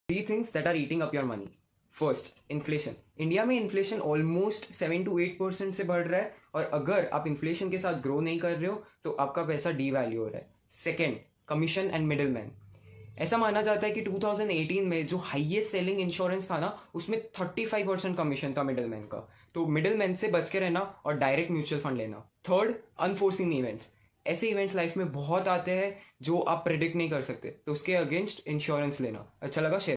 Three things that are eating up your money. First, inflation. India में inflation almost 7 to 8% से बढ़ रहा है, और अगर आप इन्फ्लेशन के साथ ग्रो नहीं कर रहे हो तो आपका पैसा डी वैल्यू हो रहा है। Second, commission and middle man. ऐसा माना जाता है कि 2018 में जो हाईएस्ट सेलिंग इंश्योरेंस था ना, उसमें 35% कमीशन था मिडिल मैन का। तो मिडिल मैन से बच के रहना और डायरेक्ट म्यूचुअल फंड लेना। Third, enforcing events. ऐसे इवेंट्स लाइफ में बहुत आते हैं जो आप प्रिडिक्ट नहीं कर सकते, तो उसके अगेंस्ट इंश्योरेंस लेना। अच्छा लगा शेयर